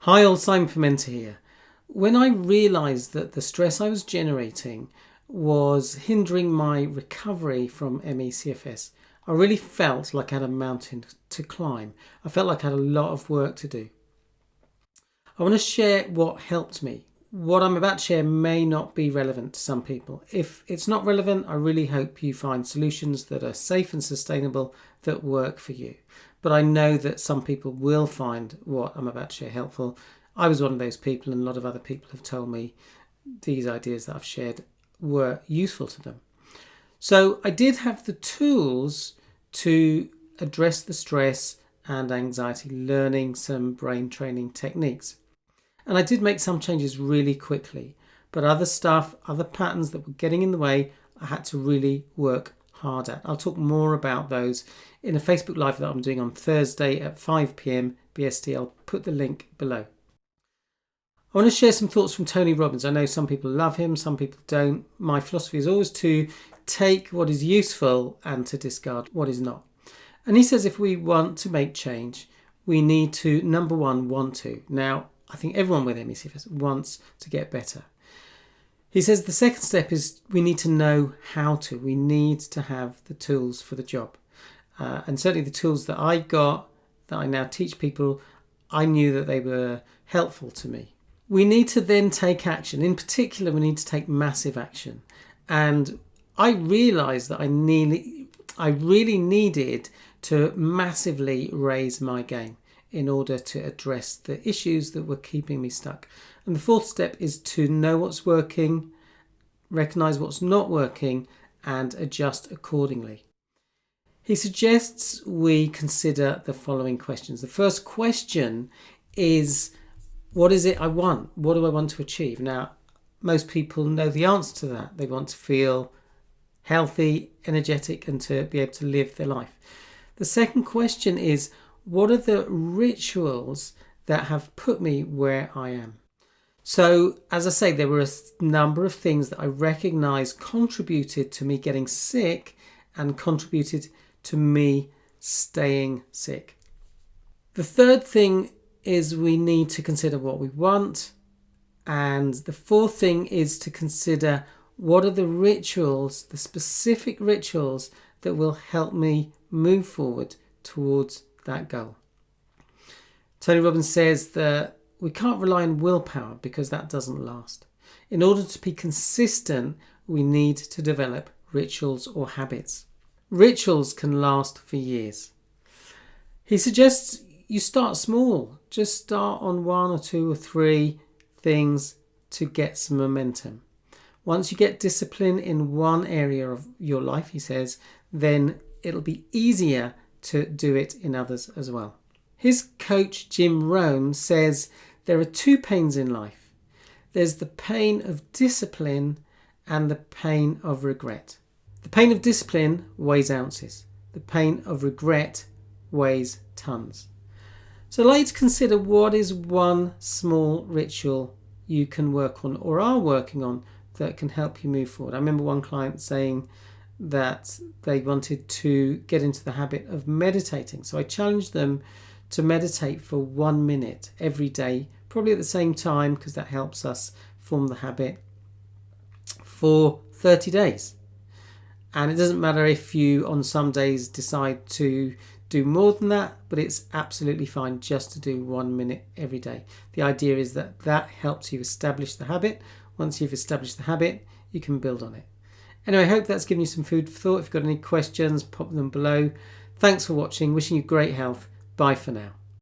Hi, old Simon Pimenta here. When I realised that the stress I was generating was hindering my recovery from MECFS, I really felt like I had a mountain to climb. I felt like I had a lot of work to do. I want to share what helped me. What I'm about to share may not be relevant to some people. If it's not relevant, I really hope you find solutions that are safe and sustainable that work for you. But I know that some people will find what I'm about to share helpful. I was one of those people, and a lot of other people have told me these ideas that I've shared were useful to them. So I did have the tools to address the stress and anxiety, learning some brain training techniques. And I did make some changes really quickly, but other stuff, other patterns that were getting in the way, I had to really work hard at. I'll talk more about those in a Facebook Live that I'm doing on Thursday at 5 p.m. BST. I'll put the link below. I want to share some thoughts from Tony Robbins. I know some people love him, some people don't. My philosophy is always to take what is useful and to discard what is not. And he says if we want to make change, we need to, number one, want to. Now, I think everyone with MECFS wants to get better. He says the second step is we need to know how to. We need to have the tools for the job. And certainly the tools that I got, that I now teach people, I knew that they were helpful to me. We need to then take action. In particular, we need to take massive action. And I realised that I really needed to massively raise my game in order to address the issues that were keeping me stuck. And the fourth step is to know what's working, recognise what's not working, and adjust accordingly. He suggests we consider the following questions. The first question is, what is it I want? What do I want to achieve? Now, most people know the answer to that. They want to feel healthy, energetic, and to be able to live their life. The second question is, what are the rituals that have put me where I am? So, as I say, there were a number of things that I recognised contributed to me getting sick and contributed to me staying sick. The third thing is we need to consider what we want. And the fourth thing is to consider what are the rituals, the specific rituals that will help me move forward towards that goal. Tony Robbins says that we can't rely on willpower because that doesn't last. In order to be consistent, we need to develop rituals or habits. Rituals can last for years. He suggests you start small. Just start on 1 or 2 or 3 things to get some momentum. Once you get discipline in one area of your life, he says, then it'll be easier to do it in others as well. His coach, Rohn, says there are 2 pains in life. There's the pain of discipline and the pain of regret. The pain of discipline weighs ounces. The pain of regret weighs tons. So I'd like to consider what is one small ritual you can work on or are working on that can help you move forward. I remember one client saying that they wanted to get into the habit of meditating. So I challenged them to meditate for 1 minute every day, probably at the same time, because that helps us form the habit, for 30 days. And it doesn't matter if you on some days decide to do more than that, but it's absolutely fine just to do 1 minute every day. The idea is that that helps you establish the habit. Once you've established the habit, you can build on it. Anyway, I hope that's given you some food for thought. If you've got any questions, pop them below. Thanks for watching. Wishing you great health. Bye for now.